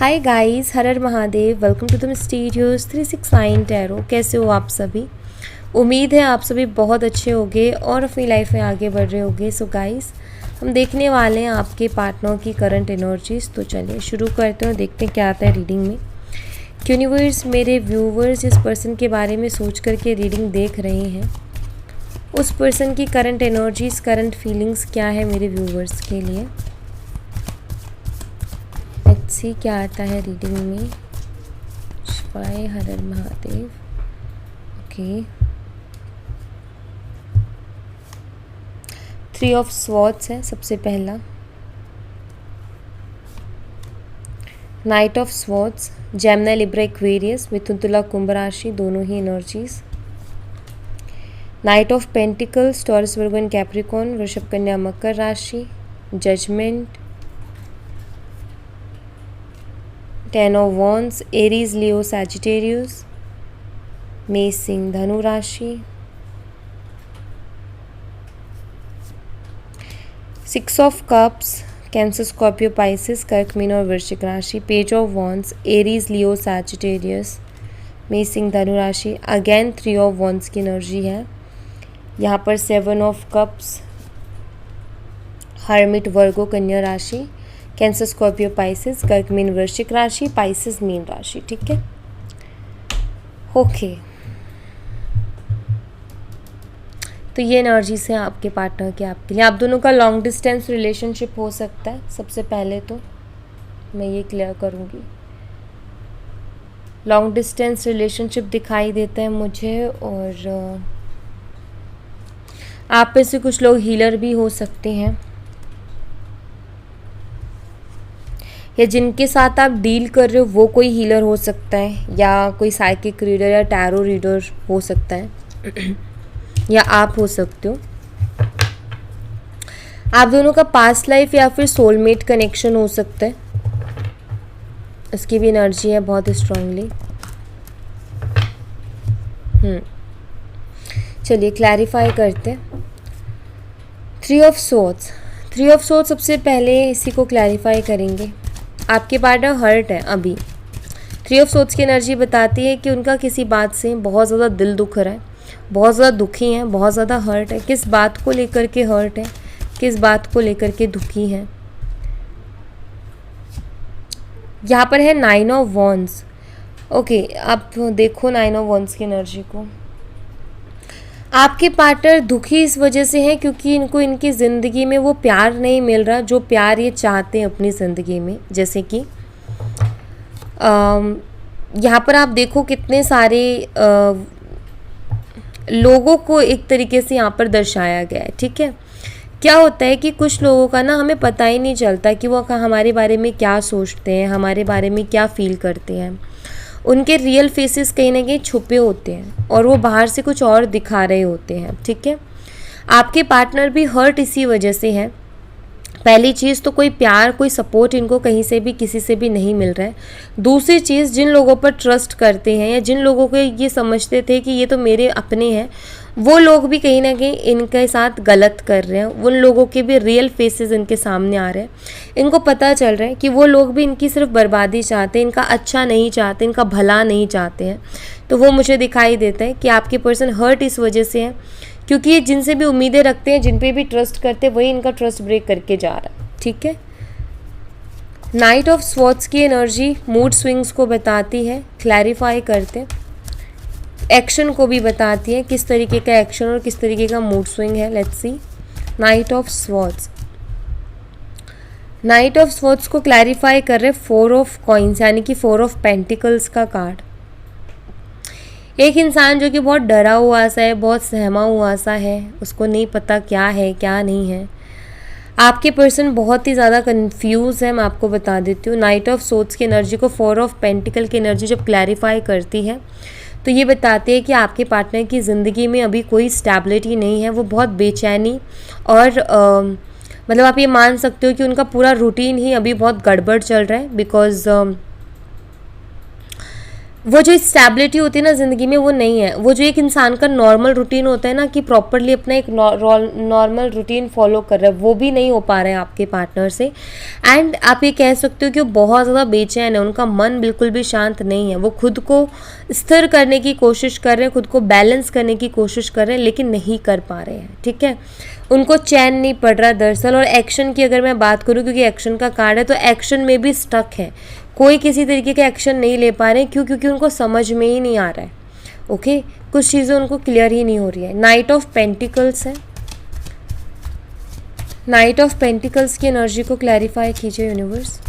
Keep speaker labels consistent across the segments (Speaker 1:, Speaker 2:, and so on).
Speaker 1: Hi guys, Har her Mahadev. Welcome to the mysterious 369 tarot. कैसे हो आप सभी? उम्मीद है आप सभी बहुत अच्छे होंगे और अपनी लाइफ में आगे बढ़ रहे होंगे। सो गाइस, हम देखने वाले हैं आपके पार्टनर की करंट एनर्जीज। तो चलिए शुरू करते हैं और देखते हैं क्या आता है रीडिंग में। यूनिवर्स, मेरे व्यूवर्स जिस पर्सन के बारे में सोच करके रीडिंग देख रहे हैं, उस पर्सन की करंट एनर्जीज, करंट फीलिंग्स क्या है मेरे व्यूवर्स के लिए। लेट्स सी क्या आता है रीडिंग में। शिवाय हर हर महादेव। ओके, 3 ऑफ स्वॉर्ड्स है सबसे पहला। Knight of swords, Gemini, Libra, Aquarius, Mithun, Tula, Kumbh राशि, दोनों ही energies. Knight of pentacles, Taurus, Virgo and Capricorn, Vrishabh, Kanya, Makar राशि। Judgement, 10 of wands, Aries, Leo, Sagittarius, Mesh, Singh, Dhanu राशि। 6 of cups, Cancer, Scorpio, Pisces, Kark, Meen और वृश्चिक राशि। Page of wands, Aries, Leo, Sagittarius, Mesh, Singh, Dhanu राशि। Again 3 of wands की energy है यहाँ पर। 7 ऑफ कप्स, हर्मिट, वर्गो, कन्या राशि। Cancer, Scorpio, Pisces, Kark, mean, वृश्चिक राशि, पाइसिस, मीन राशि। ठीक है, ओके। तो ये एनर्जीज है आपके पार्टनर के आपके लिए। आप दोनों का लॉन्ग डिस्टेंस रिलेशनशिप हो सकता है। सबसे पहले तो मैं ये क्लियर करूँगी, लॉन्ग डिस्टेंस रिलेशनशिप दिखाई देता है मुझे। और आप में से कुछ लोग हीलर भी हो सकते हैं, या जिनके साथ आप डील कर रहे हो वो कोई हीलर हो सकता है, या कोई साइकिक रीडर या टैरो रीडर हो सकता है या आप हो सकते हो। आप दोनों का पास्ट लाइफ या फिर सोलमेट कनेक्शन हो सकता है, उसकी भी एनर्जी है बहुत स्ट्रांगली। चलिए क्लैरिफाई करते हैं। 3 ऑफ सोर्ड्स, 3 ऑफ सोर्ड्स सबसे पहले इसी को क्लैरिफाई करेंगे। आपके पार्टनर हर्ट है अभी। 3 ऑफ सोर्ड्स की एनर्जी बताती है कि उनका किसी बात से बहुत ज़्यादा दिल दुख रहा है, बहुत ज़्यादा दुखी हैं, बहुत ज़्यादा हर्ट है। किस बात को लेकर के हर्ट है, किस बात को लेकर के दुखी हैं। यहाँ पर है 9 ऑफ वॉन्ड्स। ओके, आप देखो 9 ऑफ वॉन्ड्स की एनर्जी को। आपके पार्टनर दुखी इस वजह से हैं क्योंकि इनको इनकी ज़िंदगी में वो प्यार नहीं मिल रहा जो प्यार ये चाहते हैं अपनी ज़िंदगी में। जैसे कि यहाँ पर आप देखो कितने सारे लोगों को एक तरीके से यहाँ पर दर्शाया गया है। ठीक है, क्या होता है कि कुछ लोगों का ना हमें पता ही नहीं चलता कि वो हमारे बारे में क्या सोचते हैं, हमारे बारे में क्या फील करते हैं। उनके रियल फेसेस कहीं ना कहीं छुपे होते हैं और वो बाहर से कुछ और दिखा रहे होते हैं। ठीक है, आपके पार्टनर भी हर्ट इसी वजह से है। पहली चीज़ तो कोई प्यार, कोई सपोर्ट इनको कहीं से भी, किसी से भी नहीं मिल रहा है। दूसरी चीज़, जिन लोगों पर ट्रस्ट करते हैं या जिन लोगों को ये समझते थे कि ये तो मेरे अपने हैं, वो लोग भी कहीं ना कहीं इनके साथ गलत कर रहे हैं। उन लोगों के भी रियल फेसेस इनके सामने आ रहे हैं। इनको पता चल रहा है कि वो लोग भी इनकी सिर्फ बर्बादी चाहते हैं, इनका अच्छा नहीं चाहते, इनका भला नहीं चाहते हैं। तो वो मुझे दिखाई देता है कि आपके पर्सन हर्ट इस वजह से है क्योंकि ये जिनसे भी उम्मीदें रखते हैं, जिन पे भी ट्रस्ट करते हैं, वही इनका ट्रस्ट ब्रेक करके जा रहा है। ठीक है, नाइट ऑफ स्वॉर्ड्स की एनर्जी मूड स्विंग्स को बताती है। क्लैरिफाई करते हैं, एक्शन को भी बताती है, किस तरीके का एक्शन और किस तरीके का मूड स्विंग है। Let's see night of swords. Night of swords को क्लैरिफाई कर रहे 4 ऑफ कॉइन्स, यानी कि 4 ऑफ पेंटिकल्स का कार्ड। एक इंसान जो कि बहुत डरा हुआ सा है, बहुत सहमा हुआ सा है, उसको नहीं पता क्या है क्या नहीं है। आपके पर्सन बहुत ही ज़्यादा कंफ्यूज है, मैं आपको बता देती हूँ। नाइट ऑफ सोर्ड्स की एनर्जी को 4 ऑफ पेंटिकल की एनर्जी जब क्लैरिफाई करती है तो ये बताती है कि आपके पार्टनर की ज़िंदगी में अभी कोई स्टेबिलिटी नहीं है। वो बहुत बेचैनी और मतलब आप ये मान सकते हो कि उनका पूरा रूटीन ही अभी बहुत गड़बड़ चल रहा है। बिकॉज वो जो स्टेबिलिटी होती है ना ज़िंदगी में, वो नहीं है। वो जो एक इंसान का नॉर्मल रूटीन होता है ना, कि प्रॉपरली अपना एक नॉर्मल रूटीन फॉलो कर रहा है, वो भी नहीं हो पा रहा है आपके पार्टनर से। एंड आप ये कह सकते हो कि वो बहुत ज़्यादा बेचैन है, उनका मन बिल्कुल भी शांत नहीं है। वो खुद को स्थिर करने की कोशिश कर रहे हैं, खुद को बैलेंस करने की कोशिश कर रहे हैं, लेकिन नहीं कर पा रहे हैं, ठीक है। उनको चैन नहीं पड़ रहा दरअसल। और एक्शन की अगर मैं बात करूँ, क्योंकि एक्शन का कार्ड है, तो एक्शन में भी स्टक है। कोई किसी तरीके के एक्शन नहीं ले पा रहे हैं। क्यों? क्योंकि उनको समझ में ही नहीं आ रहा है। ओके, कुछ चीज़ें उनको क्लियर ही नहीं हो रही है। नाइट ऑफ पेंटिकल्स है। नाइट ऑफ पेंटिकल्स की एनर्जी को क्लैरिफाई कीजिए यूनिवर्स।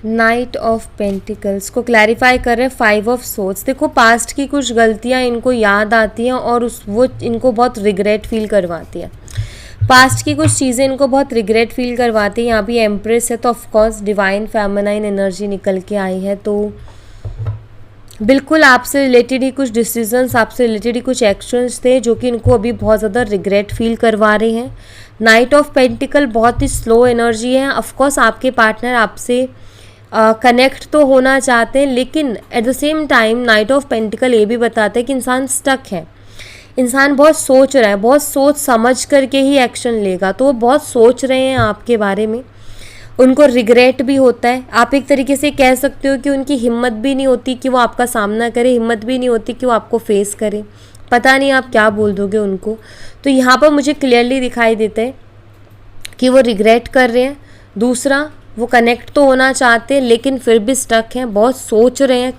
Speaker 1: नाइट ऑफ पेंटिकल्स को क्लैरिफाई कर रहे हैं 5 ऑफ सोर्ड्स। देखो, पास्ट की कुछ गलतियां इनको याद आती हैं और वो इनको बहुत रिग्रेट फील करवाती है। पास्ट की कुछ चीज़ें इनको बहुत रिग्रेट फील करवाती है। यहाँ भी एम्प्रेस है, तो ऑफकोर्स डिवाइन फेमिनाइन एनर्जी निकल के आई है। तो बिल्कुल आपसे रिलेटेड ही कुछ डिसीजंस, आपसे रिलेटेड ही कुछ एक्शंस थे जो कि इनको अभी बहुत ज़्यादा रिग्रेट फील करवा रहे हैं। नाइट ऑफ पेंटिकल बहुत ही स्लो एनर्जी है। ऑफकोर्स आपके पार्टनर आपसे कनेक्ट तो होना चाहते हैं, लेकिन at the same time night of pentacle ये भी बताते हैं कि इंसान स्टक है। इंसान बहुत सोच रहा है, बहुत सोच समझ करके ही एक्शन लेगा। तो वो बहुत सोच रहे हैं आपके बारे में, उनको रिग्रेट भी होता है। आप एक तरीके से कह सकते हो कि उनकी हिम्मत भी नहीं होती कि वो आपका सामना करे, हिम्मत भी नहीं होती कि वो आपको फेस करे। पता नहीं आप क्या बोल दोगे उनको। तो यहाँ पर मुझे क्लियरली दिखाई देता है कि वो रिग्रेट कर रहे हैं। दूसरा, वो कनेक्ट तो होना चाहते हैं लेकिन फिर भी स्टक हैं, बहुत सोच रहे हैं।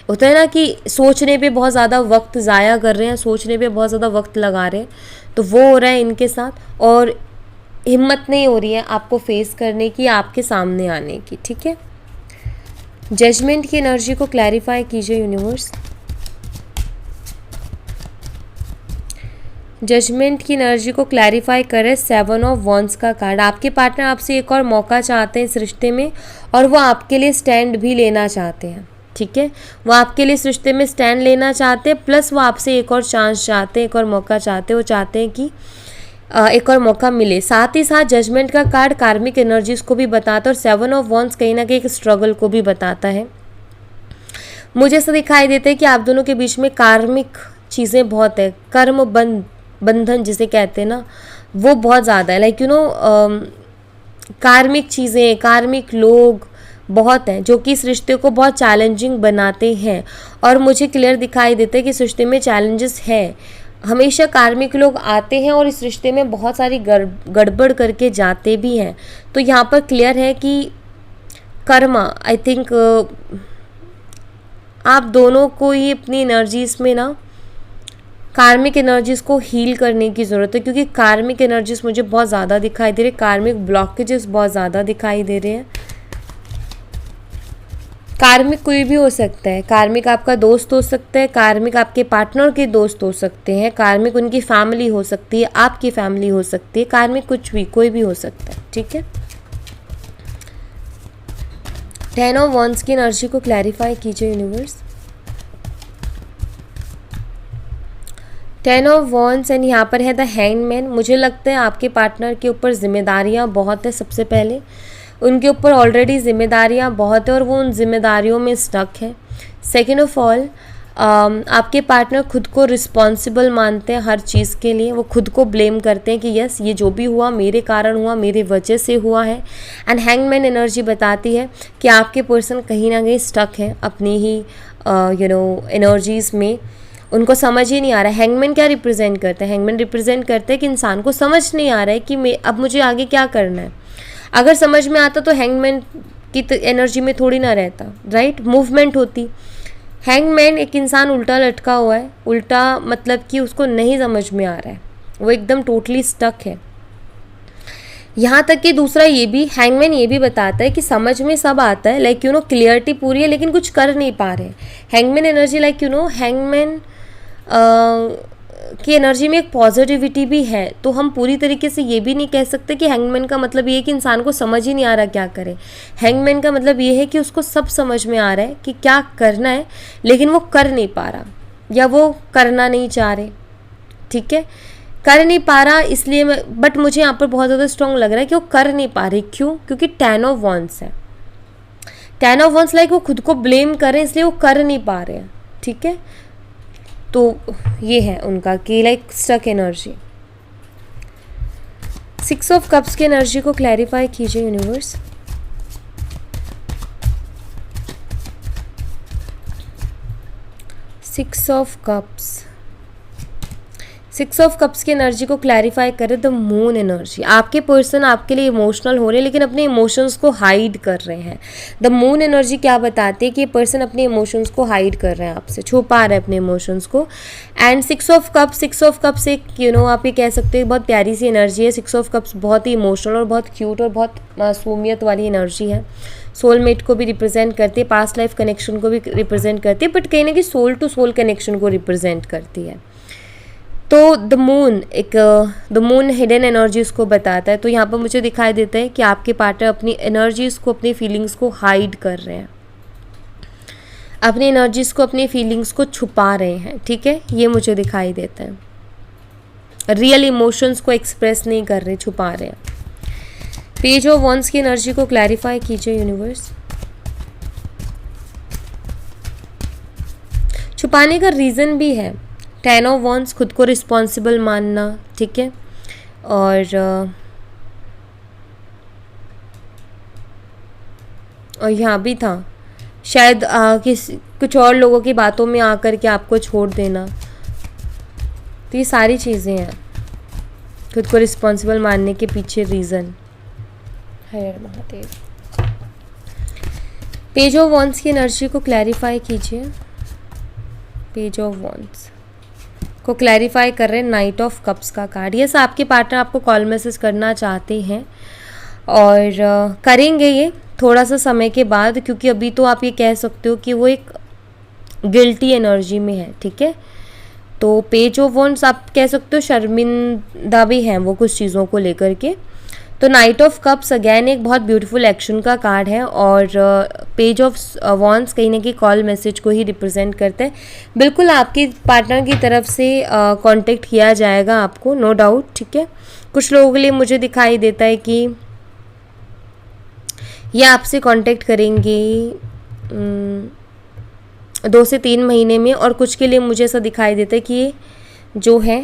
Speaker 1: होता है ना कि सोचने पे बहुत ज़्यादा वक्त ज़ाया कर रहे हैं, सोचने पे बहुत ज़्यादा वक्त लगा रहे हैं। तो वो हो रहा है इनके साथ, और हिम्मत नहीं हो रही है आपको फेस करने की, आपके सामने आने की, ठीक है। जजमेंट की एनर्जी को क्लैरिफाई कीजिए यूनिवर्स। जजमेंट की एनर्जी को क्लैरिफाई करें 7 ऑफ वॉन्ड्स का कार्ड। आपके पार्टनर आपसे एक और मौका चाहते हैं इस रिश्ते में, और वो आपके लिए स्टैंड भी लेना चाहते हैं, ठीक है। वो आपके लिए इस रिश्ते में स्टैंड लेना चाहते हैं, प्लस वो आपसे एक और चांस चाहते हैं, एक और मौका चाहते हैं। वो चाहते हैं कि एक और मौका मिले। साथ ही साथ जजमेंट का कार्ड कार्मिक एनर्जीज को भी बताता है, और 7 ऑफ वॉन्ड्स कहीं ना कहीं एक स्ट्रगल को भी बताता है। मुझे ऐसा दिखाई देता है कि आप दोनों के बीच में कार्मिक चीज़ें बहुत है, कर्म बंधन जिसे कहते हैं ना, वो बहुत ज़्यादा है। लाइक यू नो, कार्मिक चीज़ें, कार्मिक लोग बहुत हैं जो कि इस रिश्ते को बहुत चैलेंजिंग बनाते हैं। और मुझे क्लियर दिखाई देता है कि इस रिश्ते में चैलेंजेस है। हमेशा कार्मिक लोग आते हैं और इस रिश्ते में बहुत सारी गड़बड़ करके जाते भी हैं। तो यहाँ पर क्लियर है कि कर्मा, आई थिंक आप दोनों को ही अपनी एनर्जीज में ना कार्मिक एनर्जीज को हील करने की ज़रूरत है, क्योंकि कार्मिक एनर्जीज मुझे बहुत ज़्यादा दिखाई दे रहे हैं, कार्मिक ब्लॉकेजेस बहुत ज़्यादा दिखाई दे रहे हैं। कार्मिक कोई भी हो सकता है, कार्मिक आपका दोस्त हो सकता है, कार्मिक आपके पार्टनर के दोस्त हो सकते हैं, कार्मिक उनकी फैमिली हो सकती है, आपकी फैमिली हो सकती है, कार्मिक कुछ भी, कोई भी हो सकता है, ठीक है। 10 ऑफ वॉन्ड्स की एनर्जी को क्लैरिफाई कीजिए यूनिवर्स। 10 ऑफ वॉन्ड्स एंड यहाँ पर है द हैंगमैन। मुझे लगता है आपके पार्टनर के ऊपर जिम्मेदारियाँ बहुत है। सबसे पहले उनके ऊपर ऑलरेडी जिम्मेदारियाँ बहुत है और वो उन जिम्मेदारियों में स्टक है। सेकेंड ऑफ ऑल, आपके पार्टनर खुद को रिस्पॉन्सिबल मानते हैं हर चीज़ के लिए। वो खुद को ब्लेम करते हैं कि यस, ये जो भी हुआ मेरे कारण हुआ, मेरे वजह से हुआ है। एंड हैंगमैन एनर्जी बताती है कि आपके पर्सन कहीं ना कहीं स्टक है अपनी ही एनर्जीज़ में। उनको समझ ही नहीं आ रहा है। हैंगमैन क्या रिप्रेजेंट करता है? हैंगमैन रिप्रेजेंट करता है कि इंसान को समझ नहीं आ रहा है कि अब मुझे आगे क्या करना है। अगर समझ में आता तो हैंगमैन की एनर्जी में थोड़ी ना रहता, राइट? मूवमेंट होती। हैंगमैन एक इंसान उल्टा लटका हुआ है। उल्टा मतलब कि उसको नहीं समझ में आ रहा है, वो एकदम टोटली स्टक है। यहाँ तक कि दूसरा ये भी, हैंगमैन ये भी बताता है कि समझ में सब आता है, लाइक क्लियरिटी पूरी है, लेकिन कुछ कर नहीं पा रहे। हैंगमैन एनर्जी लाइक हैंगमैन की एनर्जी में एक पॉजिटिविटी भी है। तो हम पूरी तरीके से ये भी नहीं कह सकते कि हैंगमैन का मतलब ये है कि इंसान को समझ ही नहीं आ रहा क्या करे। हैंगमैन का मतलब ये है कि उसको सब समझ में आ रहा है कि क्या करना है, लेकिन वो कर नहीं पा रहा या वो करना नहीं चाह रहे, ठीक है? कर नहीं पा रहा इसलिए बट मुझे यहाँ पर बहुत ज़्यादा स्ट्रॉन्ग लग रहा है कि वो कर नहीं पा रही। क्यों? क्योंकि 10 ऑफ वॉन्ड्स है। 10 ऑफ वंस लाइक वो खुद को ब्लेम कर रहे हैं इसलिए वो कर नहीं पा रहे हैं, ठीक है। तो ये है उनका कि like stuck energy. 6 of cups की एनर्जी को क्लैरिफाई कीजिए यूनिवर्स। सिक्स ऑफ कप्स की एनर्जी को क्लैरिफाई करें। द मून एनर्जी, आपके पर्सन आपके लिए इमोशनल हो रहे हैं लेकिन अपने इमोशंस को हाइड कर रहे हैं। द मून एनर्जी क्या बताती है कि ये पर्सन अपने इमोशंस को हाइड कर रहे हैं, आपसे छुपा रहे हैं अपने इमोशंस को। एंड 6 ऑफ कप्स एक आप ये कह सकते हैं बहुत प्यारी सी एनर्जी है। 6 ऑफ कप्स बहुत ही इमोशनल और बहुत क्यूट और बहुत मासूमियत वाली एनर्जी है। सोलमेट को भी रिप्रेजेंट करती है, पास्ट लाइफ कनेक्शन को भी रिप्रेजेंट करती है, बट कहीं ना कहीं सोल टू सोल कनेक्शन को रिप्रेजेंट करती है। तो द मून हिडन एनर्जीज को बताता है। तो यहाँ पर मुझे दिखाई देता है कि आपके पार्टनर अपनी एनर्जीज को, अपनी फीलिंग्स को हाइड कर रहे हैं, अपनी एनर्जीज को, अपनी फीलिंग्स को छुपा रहे हैं, ठीक है। ये मुझे दिखाई देता है। रियल इमोशंस को एक्सप्रेस नहीं कर रहे, छुपा रहे हैं। पेज ऑफ वंस की एनर्जी को क्लैरिफाई कीजिए यूनिवर्स। छुपाने का रीज़न भी है। 10 ऑफ वंस, खुद को रिस्पॉन्सिबल मानना, ठीक है। और यहाँ भी था शायद कुछ और लोगों की बातों में आकर के आपको छोड़ देना। तो ये सारी चीज़ें हैं खुद को रिस्पॉन्सिबल मानने के पीछे reason. Har Mahadev. Page of wands की एनर्जी को क्लैरिफाई कीजिए। पेज ऑफ वंस को क्लैरिफाई कर रहे हैं नाइट ऑफ कप्स का कार्ड। यस, आपके पार्टनर आपको कॉल मैसेज करना चाहते हैं और करेंगे ये थोड़ा सा समय के बाद, क्योंकि अभी तो आप ये कह सकते हो कि वो एक गिल्टी एनर्जी में है, ठीक है। तो पेज ऑफ वंस आप कह सकते हो शर्मिंदा भी हैं वो कुछ चीज़ों को लेकर के। तो नाइट ऑफ कप्स अगेन एक बहुत ब्यूटीफुल एक्शन का कार्ड है और पेज ऑफ वॉन्स कहीं ना कहीं कॉल मैसेज को ही रिप्रेजेंट करते हैं। बिल्कुल आपकी पार्टनर की तरफ से कांटेक्ट किया जाएगा आपको, नो डाउट, ठीक है। कुछ लोगों के लिए मुझे दिखाई देता है कि ये आपसे कांटेक्ट करेंगे 2 से 3 महीने में, और कुछ के लिए मुझे ऐसा दिखाई देता है कि ये जो है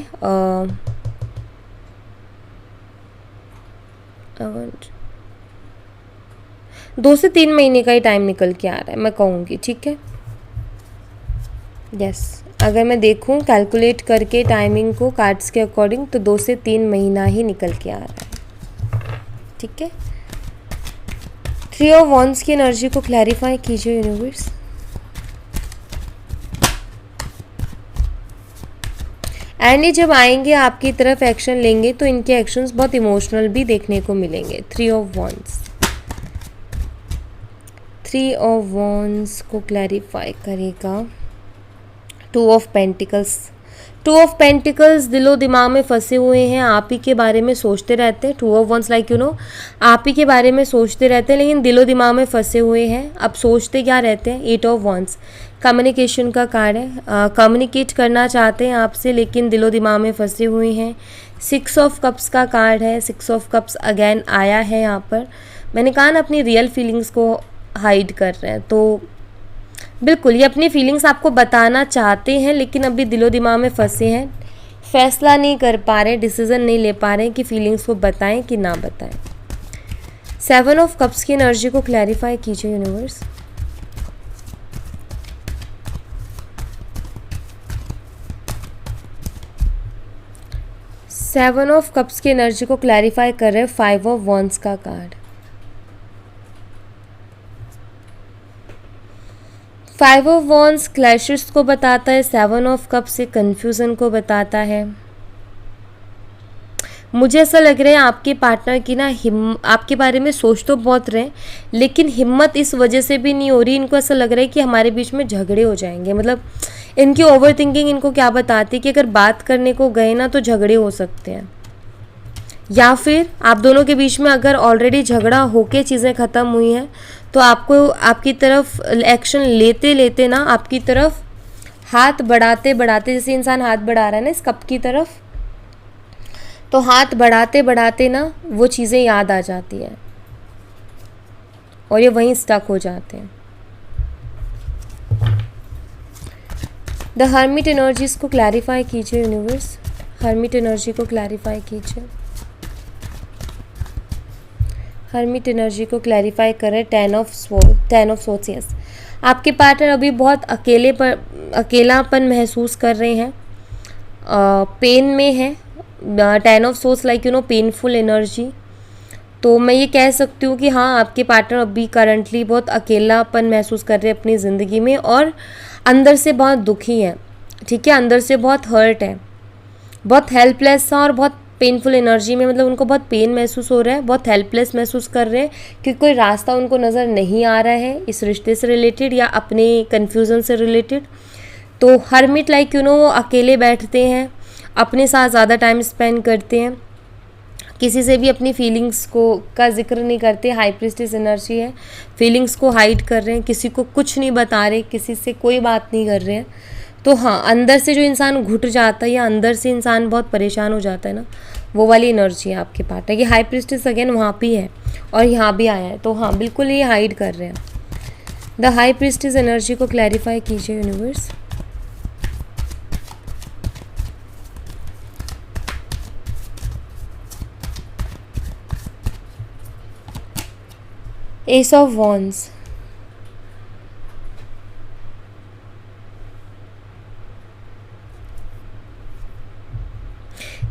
Speaker 1: 2 से 3 महीने का ही टाइम निकल के आ रहा है, मैं कहूँगी, ठीक है। यस, अगर मैं देखूँ कैलकुलेट करके टाइमिंग को कार्ड्स के अकॉर्डिंग तो 2 से 3 महीना ही निकल के आ रहा है, ठीक है। 3 ऑफ वंस की एनर्जी को क्लैरिफाई कीजिए यूनिवर्स। एंड ये जब आएंगे आपकी तरफ एक्शन लेंगे तो इनके एक्शंस बहुत इमोशनल भी देखने को मिलेंगे। 3 ऑफ वंस, 3 ऑफ वंस को क्लैरिफाई करेगा 2 ऑफ पेंटिकल्स। 2 ऑफ पेंटिकल्स दिलो दिमाग में फंसे हुए हैं, आप ही के बारे में सोचते रहते हैं। 2 ऑफ वंस लाइक आप ही के बारे में सोचते रहते हैं लेकिन दिलो दिमाग में फंसे हुए हैं। अब सोचते क्या रहते हैं। 8 ऑफ वंस कम्युनिकेशन का कार्ड है, कम्युनिकेट करना चाहते हैं आपसे लेकिन दिलो दिमाग में फंसे हुए हैं। 6 ऑफ कप्स का कार्ड है, 6 ऑफ कप्स अगेन आया है यहाँ पर। मैंने कहा ना अपनी रियल फीलिंग्स को हाइड कर रहे हैं, तो बिल्कुल ये अपनी फीलिंग्स आपको बताना चाहते हैं लेकिन अभी दिलो दिमाग में फंसे हैं, फैसला नहीं कर पा रहे, डिसीजन नहीं ले पा रहे हैं कि फीलिंग्स को बताएं कि ना बताएं। 7 ऑफ कप्स की एनर्जी को क्लैरिफाई कीजिए यूनिवर्स। सेवन ऑफ कप्स की एनर्जी को क्लैरिफाई कर रहे हैं 5 ऑफ वंस का कार्ड। 5 ऑफ वंस क्लैशेस को बताता है, 7 ऑफ कप्स से कन्फ्यूज़न को बताता है। मुझे ऐसा लग रहा है आपके पार्टनर की ना आपके बारे में सोच तो बहुत रहे लेकिन हिम्मत इस वजह से भी नहीं हो रही, इनको ऐसा लग रहा है कि हमारे बीच में झगड़े हो जाएंगे। मतलब इनकी ओवर थिंकिंग इनको क्या बताती है कि अगर बात करने को गए ना तो झगड़े हो सकते हैं, या फिर आप दोनों के बीच में अगर ऑलरेडी झगड़ा होके चीज़ें ख़त्म हुई हैं तो आपको आपकी तरफ एक्शन लेते लेते ना आपकी तरफ हाथ बढ़ाते बढ़ाते, जैसे इंसान हाथ बढ़ा रहा है ना इस कप की तरफ, तो हाथ बढ़ाते बढ़ाते ना वो चीज़ें याद आ जाती हैं। और ये वहीं स्टक हो जाते हैं। द हर्मिट एनर्जीज को क्लैरिफाई कीजिए यूनिवर्स, हर्मिट एनर्जी को क्लैरिफाई कीजिए, हर्मिट एनर्जी को क्लैरिफाई करें। टेन ऑफ सोर्ट्स, यस, आपके पार्टनर अभी बहुत अकेलापन महसूस कर रहे हैं, पेन में है। Ten of sorts like painful energy. तो मैं ये कह सकती हूँ कि हाँ, आपके पार्टनर अभी करंटली बहुत अकेलापन महसूस कर रहे हैं अपनी ज़िंदगी में, और अंदर से बहुत दुखी है, ठीक है, अंदर से बहुत हर्ट है, बहुत हेल्पलेस है और बहुत पेनफुल एनर्जी में, मतलब उनको बहुत पेन महसूस हो रहा है, बहुत हेल्पलेस महसूस कर रहे हैं क्योंकि कोई रास्ता उनको नज़र नहीं आ रहा है इस रिश्ते से रिलेटेड या अपने कन्फ्यूज़न से रिलेटेड। तो हर्मिट लाइक वो अकेले बैठते हैं, अपने साथ ज़्यादा टाइम स्पेंड करते हैं, किसी से भी अपनी फीलिंग्स का जिक्र नहीं करते। हाई प्रीस्टेस एनर्जी है, फीलिंग्स को हाइड कर रहे हैं, किसी को कुछ नहीं बता रहे, किसी से कोई बात नहीं कर रहे हैं। तो हाँ, अंदर से जो इंसान घुट जाता है या अंदर से इंसान बहुत परेशान हो जाता है ना, वो वाली एनर्जी है आपके पार्टनर की। हाई प्रीस्टेस अगेन वहाँ भी है और यहाँ भी आया है, तो हाँ बिल्कुल ये हाइड कर रहे हैं। द हाई प्रीस्टेस एनर्जी को क्लैरिफाई कीजिए यूनिवर्स। एस ऑफ वॉन्ड्स,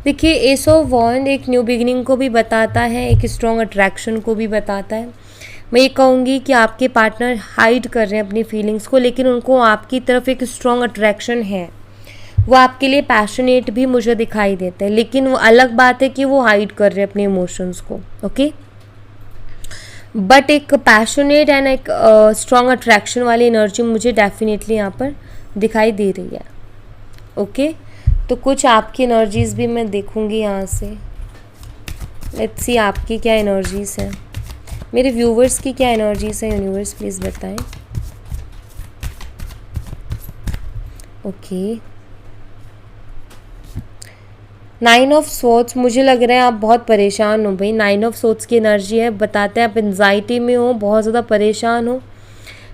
Speaker 1: देखिए एस ऑफ वॉन्ड एक न्यू बिगिनिंग को भी बताता है, एक स्ट्रॉन्ग अट्रैक्शन को भी बताता है। मैं ये कहूँगी कि आपके पार्टनर हाइड कर रहे हैं अपनी फीलिंग्स को, लेकिन उनको आपकी तरफ एक स्ट्रॉन्ग अट्रैक्शन है, वो आपके लिए पैशनेट भी मुझे दिखाई देता है, लेकिन वो अलग बात है कि वो हाइड कर रहे हैं अपने इमोशंस को, ओके। बट एक पैशनेट एंड एक स्ट्रॉन्ग अट्रैक्शन वाली एनर्जी मुझे डेफिनेटली यहाँ पर दिखाई दे रही है, ओके। तो कुछ आपकी एनर्जीज़ भी मैं देखूँगी यहाँ से। लेट्स सी आपकी क्या एनर्जीज़ हैं, मेरे व्यूवर्स की क्या एनर्जीज़ हैं, यूनिवर्स प्लीज़ बताएं। ओके, 9 ऑफ सोर्ट्स, मुझे लग रहा है आप बहुत परेशान हो भाई। 9 ऑफ सोर्ट्स की एनर्जी है, बताते हैं आप एंजाइटी में हो, बहुत ज़्यादा परेशान हो,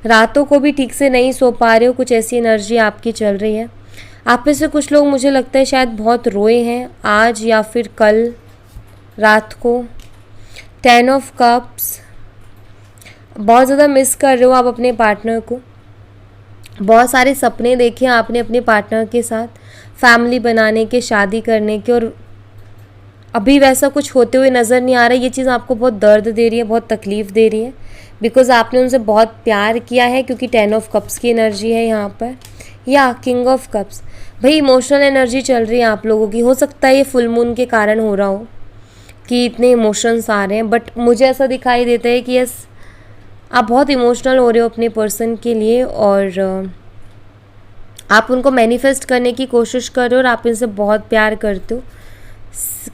Speaker 1: रातों को भी ठीक से नहीं सो पा रहे हो, कुछ ऐसी एनर्जी आपकी चल रही है। आप में से कुछ लोग मुझे लगता है शायद बहुत रोए हैं आज या फिर कल रात को। 10 ऑफ कप्स, बहुत ज़्यादा मिस कर रहे हो आप अपने पार्टनर को, बहुत सारे सपने देखे आपने अपने पार्टनर के साथ, फैमिली बनाने के, शादी करने के, और अभी वैसा कुछ होते हुए नज़र नहीं आ रहा है। ये चीज़ आपको बहुत दर्द दे रही है, बहुत तकलीफ़ दे रही है, बिकॉज आपने उनसे बहुत प्यार किया है, क्योंकि 10 ऑफ कप्स की एनर्जी है यहाँ पर। या किंग ऑफ कप्स, भाई इमोशनल एनर्जी चल रही है आप लोगों की। हो सकता है ये फुल मून के कारण हो रहा हो कि इतने इमोशंस आ रहे हैं, बट मुझे ऐसा दिखाई देता है कि यस, आप बहुत इमोशनल हो रहे हो अपने पर्सन के लिए, और आप उनको मैनिफेस्ट करने की कोशिश कर रहे हो और आप इनसे बहुत प्यार करते हो।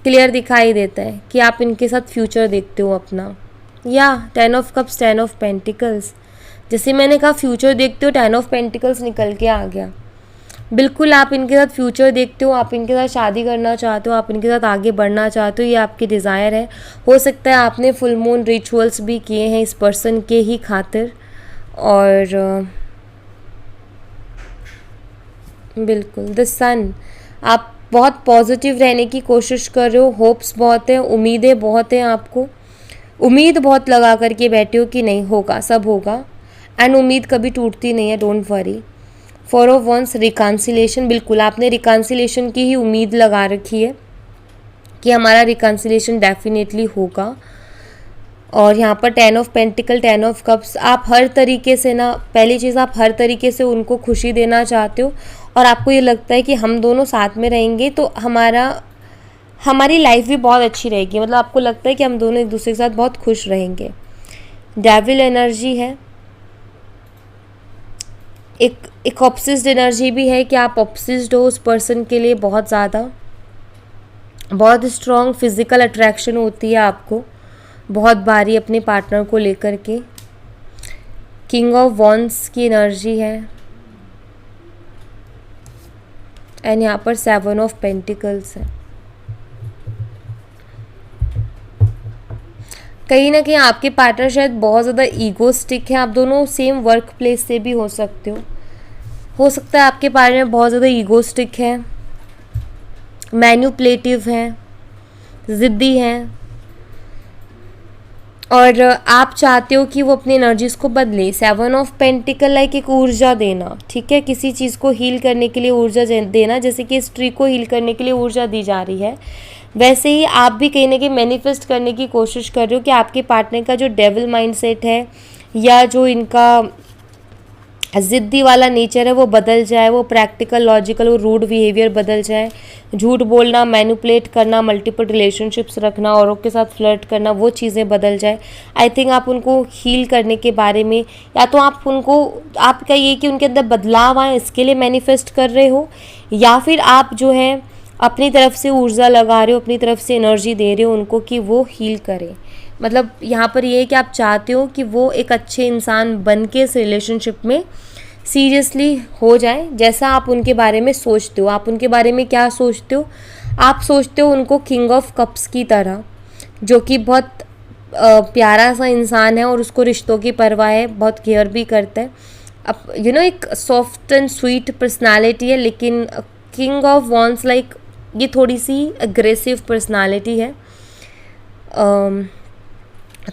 Speaker 1: क्लियर दिखाई देता है कि आप इनके साथ फ्यूचर देखते हो अपना। या 10 ऑफ कप्स, 10 ऑफ पेंटिकल्स, जैसे मैंने कहा फ्यूचर देखते हो, 10 ऑफ पेंटिकल्स निकल के आ गया। बिल्कुल आप इनके साथ फ्यूचर देखते हो, आप इनके साथ शादी करना चाहते हो, आप इनके साथ आगे बढ़ना चाहते हो, ये आपकी डिज़ायर है। हो सकता है आपने फुल मून रिचुअल्स भी किए हैं इस पर्सन के ही खातिर, और बिल्कुल द सन, आप बहुत पॉजिटिव रहने की कोशिश कर रहे हो, होप्स बहुत हैं, उम्मीदें बहुत हैं आपको, उम्मीद बहुत लगा करके बैठे हो कि नहीं होगा, सब होगा, एंड उम्मीद कभी टूटती नहीं है, don't worry. 4 of wands, reconciliation, बिल्कुल आपने रिकन्सिलेशन की ही उम्मीद लगा रखी है कि हमारा रिकन्सिलेशन डेफिनेटली होगा। और यहाँ पर 10 ऑफ पेंटिकल, 10 ऑफ कप्स, आप हर तरीके से ना, पहली चीज़ आप हर तरीके से उनको खुशी देना चाहते हो, और आपको ये लगता है कि हम दोनों साथ में रहेंगे तो हमारी लाइफ भी बहुत अच्छी रहेगी, मतलब आपको लगता है कि हम दोनों एक दूसरे के साथ बहुत खुश रहेंगे। डेविल एनर्जी है, एक ऑब्सेस्ड एनर्जी भी है कि आप ऑब्सेस्ड हो उस पर्सन के लिए बहुत ज़्यादा, बहुत स्ट्रॉन्ग फिजिकल अट्रैक्शन होती है आपको बहुत बारी अपने पार्टनर को लेकर के। किंग ऑफ वॉन्ड्स की एनर्जी है, एंड यहाँ पर 7 ऑफ पेंटिकल्स है। कहीं ना कहीं आपके पार्टनर शायद बहुत ज़्यादा ईगोस्टिक है। आप दोनों सेम वर्क प्लेस से भी हो सकते हो सकता है आपके पार्टनर बहुत ज़्यादा ईगोस्टिक है, मैन्युपुलेटिव हैं, ज़िद्दी हैं, और आप चाहते हो कि वो अपनी एनर्जीज को बदले। 7 ऑफ पेंटिकल लाइक एक ऊर्जा देना, ठीक है, किसी चीज़ को हील करने के लिए ऊर्जा देना, जैसे कि इस ट्री को हील करने के लिए ऊर्जा दी जा रही है, वैसे ही आप भी कहीं ना कहीं मैनिफेस्ट करने की कोशिश कर रहे हो कि आपके पार्टनर का जो डेविल माइंडसेट है या जो इनका ज़िद्दी वाला नेचर है वो बदल जाए, वो प्रैक्टिकल लॉजिकल वो रूड बिहेवियर बदल जाए, झूठ बोलना, मैनिपुलेट करना, मल्टीपल रिलेशनशिप्स रखना, औरों के साथ फ्लर्ट करना, वो चीज़ें बदल जाए। आई थिंक आप उनको हील करने के बारे में, या तो आप उनको, आपका ये कि उनके अंदर बदलाव आए इसके लिए मैनिफेस्ट कर रहे हो, या फिर आप जो है अपनी तरफ से ऊर्जा लगा रहे हो, अपनी तरफ से एनर्जी दे रहे हो उनको कि वो हील करें। मतलब यहाँ पर ये है कि आप चाहते हो कि वो एक अच्छे इंसान बन के इस रिलेशनशिप में सीरियसली हो जाए, जैसा आप उनके बारे में सोचते हो। आप उनके बारे में क्या सोचते हो? आप सोचते हो उनको किंग ऑफ कप्स की तरह, जो कि बहुत प्यारा सा इंसान है और उसको रिश्तों की परवाह है, बहुत केयर भी करता है। अब एक सॉफ्ट एंड स्वीट पर्सनालिटी है, लेकिन किंग ऑफ वॉन्ड्स लाइक ये थोड़ी सी अग्रेसिव पर्सनालिटी है।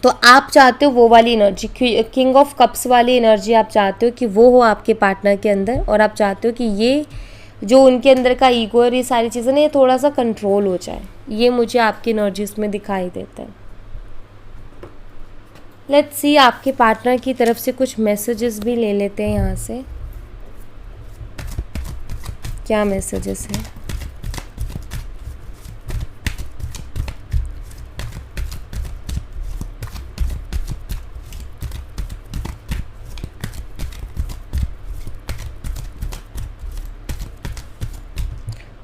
Speaker 1: तो आप चाहते हो वो वाली एनर्जी, किंग ऑफ कप्स वाली एनर्जी आप चाहते हो कि वो हो आपके पार्टनर के अंदर, और आप चाहते हो कि ये जो उनके अंदर का ईगो और ये सारी चीज़ें ना ये थोड़ा सा कंट्रोल हो जाए। ये मुझे आपकी एनर्जीज में दिखाई देता है। लेट्स सी, आपके पार्टनर की तरफ से कुछ मैसेजेस भी ले लेते हैं यहाँ से। क्या मैसेजेस हैं?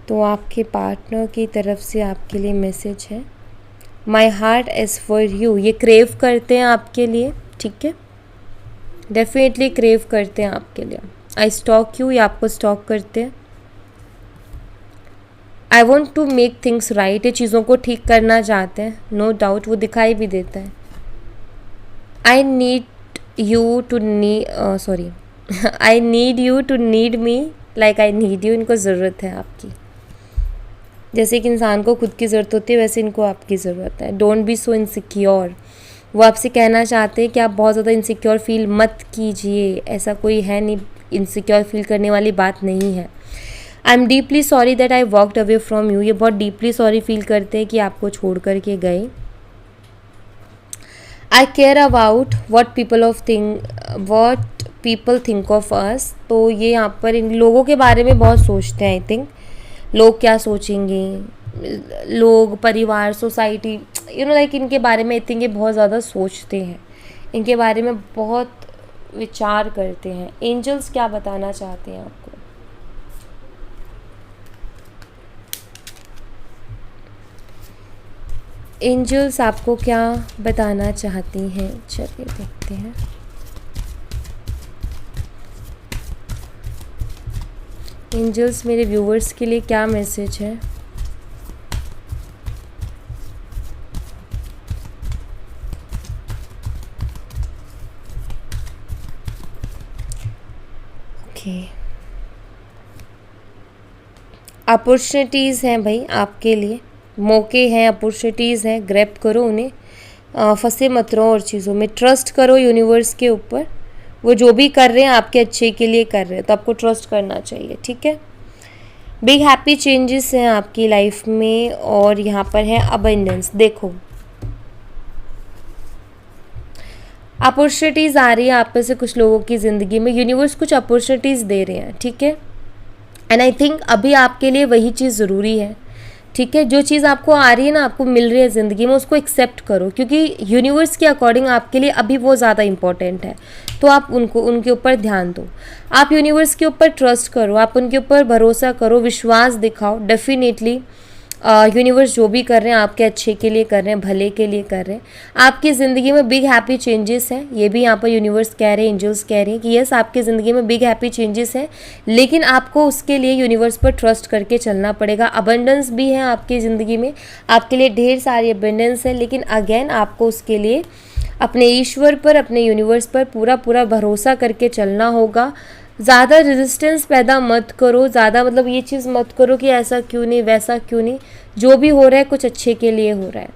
Speaker 1: तो आपके पार्टनर की तरफ से आपके लिए मैसेज है, my heart is for you. ये क्रेव करते हैं आपके लिए, ठीक है, डेफिनेटली क्रेव करते हैं आपके लिए। आई स्टॉक यू, ये आपको स्टॉक करते हैं। I want to make things right, ये चीज़ों को ठीक करना चाहते हैं, नो डाउट, वो दिखाई भी देता है। I need you to I need you to need me like I need you. इनको ज़रूरत है आपकी, जैसे कि इंसान को खुद की ज़रूरत होती है वैसे इनको आपकी ज़रूरत है। डोंट बी सो इनसिक्योर, वो आपसे कहना चाहते हैं कि आप बहुत ज़्यादा इनसिक्योर फील मत कीजिए, ऐसा कोई है नहीं, इनसिक्योर फील करने वाली बात नहीं है। I am deeply sorry that I walked away from you, ये बहुत डीपली सॉरी फील करते हैं कि आपको छोड़ कर के गए। I care about what people think of us, तो ये यहाँ पर इन लोगों के बारे में बहुत सोचते हैं। आई थिंक लोग क्या सोचेंगे, लोग, परिवार, सोसाइटी, लाइक इनके बारे में आई थिंक ये बहुत ज़्यादा सोचते हैं, इनके बारे में बहुत विचार करते हैं। एंजल्स क्या बताना चाहते हैं आपको? एंजल्स आपको क्या बताना चाहती हैं? चलिए देखते हैं। एंजल्स मेरे व्यूवर्स के लिए क्या मैसेज है? ओके, अपॉर्चुनिटीज़ हैं भाई आपके लिए, मौके हैं, अपॉर्चुनिटीज़ हैं, ग्रैब करो उन्हें, फंसे मत रहो और चीज़ों में, ट्रस्ट करो यूनिवर्स के ऊपर। वो जो भी कर रहे हैं आपके अच्छे के लिए कर रहे हैं, तो आपको ट्रस्ट करना चाहिए, ठीक है। बिग हैप्पी चेंजेस हैं आपकी लाइफ में, और यहाँ पर है अबंडेंस। देखो, अपॉर्चुनिटीज़ आ रही है आप में से कुछ लोगों की ज़िंदगी में, यूनिवर्स कुछ अपॉर्चुनिटीज़ दे रहे हैं, ठीक है। एंड आई थिंक अभी आपके लिए वही चीज़ ज़रूरी है, ठीक है। जो चीज़ आपको आ रही है ना, आपको मिल रही है ज़िंदगी में, उसको एक्सेप्ट करो, क्योंकि यूनिवर्स के अकॉर्डिंग आपके लिए अभी वो ज़्यादा इंपॉर्टेंट है। तो आप उनके ऊपर ध्यान दो, आप यूनिवर्स के ऊपर ट्रस्ट करो, आप उनके ऊपर भरोसा करो, विश्वास दिखाओ। डेफिनेटली यूनिवर्स जो भी कर रहे हैं आपके अच्छे के लिए कर रहे हैं, भले के लिए कर रहे हैं। आपकी ज़िंदगी में बिग हैप्पी चेंजेस हैं, ये भी यहाँ पर यूनिवर्स कह रहे हैं, एंजल्स कह रहे हैं कि यस आपकी ज़िंदगी में बिग हैप्पी चेंजेस हैं, लेकिन आपको उसके लिए यूनिवर्स पर ट्रस्ट करके चलना पड़ेगा। अबंडेंस भी है आपकी ज़िंदगी में, आपके लिए ढेर सारी अबंडेंस है, लेकिन अगेन आपको उसके लिए अपने ईश्वर पर, अपने यूनिवर्स पर पूरा पूरा भरोसा करके चलना होगा। ज़्यादा रेजिस्टेंस पैदा मत करो, ज़्यादा मतलब ये चीज़ मत करो कि ऐसा क्यों नहीं, वैसा क्यों नहीं। जो भी हो रहा है कुछ अच्छे के लिए हो रहा है।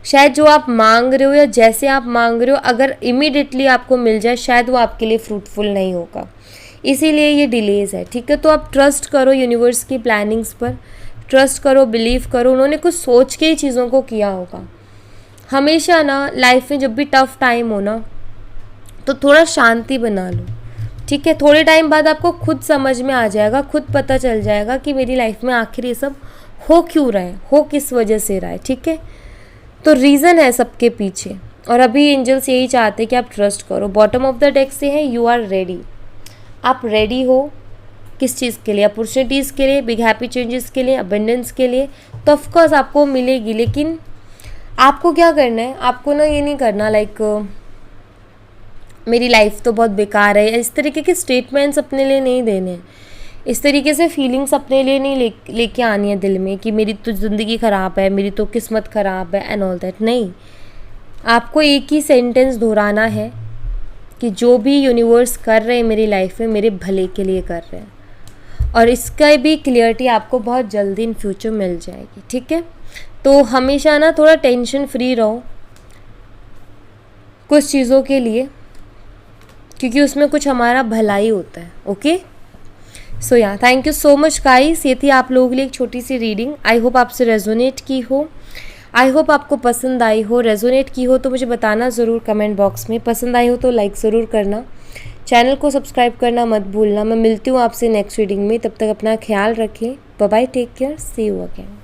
Speaker 1: शायद जो आप मांग रहे हो या जैसे आप मांग रहे हो अगर इमीडिएटली आपको मिल जाए, शायद वो आपके लिए फ्रूटफुल नहीं होगा, इसीलिए ये डिलेज़ है। ठीक है, तो आप ट्रस्ट करो यूनिवर्स की प्लानिंग्स पर, ट्रस्ट करो, बिलीव करो। उन्होंने कुछ सोच के ही चीज़ों को किया होगा। हमेशा ना लाइफ में जब भी टफ टाइम हो ना, तो थोड़ा शांति बना लो। ठीक है, थोड़े टाइम बाद आपको खुद समझ में आ जाएगा, खुद पता चल जाएगा कि मेरी लाइफ में आखिर ये सब हो क्यों रहा है, हो किस वजह से रहा है। ठीक है, तो रीज़न है सबके पीछे, और अभी एंजल्स यही चाहते हैं कि आप ट्रस्ट करो। बॉटम ऑफ द डेक से है यू आर रेडी। आप रेडी हो किस चीज़ के लिए? अपॉर्चुनिटीज़ के लिए, बिग हैप्पी चेंजेस के लिए, अबंडेंस के लिए, तो ऑफकोर्स आपको मिलेगी। लेकिन आपको क्या करना है, आपको ना ये नहीं करना लाइक मेरी लाइफ तो बहुत बेकार है, इस तरीके के स्टेटमेंट्स अपने लिए नहीं देने। इस तरीके से फीलिंग्स अपने लिए नहीं लेके आनी है दिल में कि मेरी तो ज़िंदगी ख़राब है, मेरी तो किस्मत ख़राब है एंड ऑल दैट। नहीं, आपको एक ही सेंटेंस दोहराना है कि जो भी यूनिवर्स कर रहे हैं मेरी लाइफ में, मेरे भले के लिए कर रहे हैं, और इसका भी क्लियरिटी आपको बहुत जल्दी इन फ्यूचर मिल जाएगी। ठीक है, तो हमेशा ना थोड़ा टेंशन फ्री रहो कुछ चीज़ों के लिए, क्योंकि उसमें कुछ हमारा भलाई होता है। ओके, सो या thank you so much guys. ये थी आप लोगों के लिए एक छोटी सी रीडिंग। आई होप आपसे रेजोनेट की हो, आई होप आपको पसंद आई हो। रेजोनेट की हो तो मुझे बताना ज़रूर कमेंट बॉक्स में, पसंद आई हो तो लाइक ज़रूर करना, चैनल को सब्सक्राइब करना मत भूलना। मैं मिलती हूँ आपसे नेक्स्ट रीडिंग में, तब तक अपना ख्याल रखें। Bye bye, take care, see you again.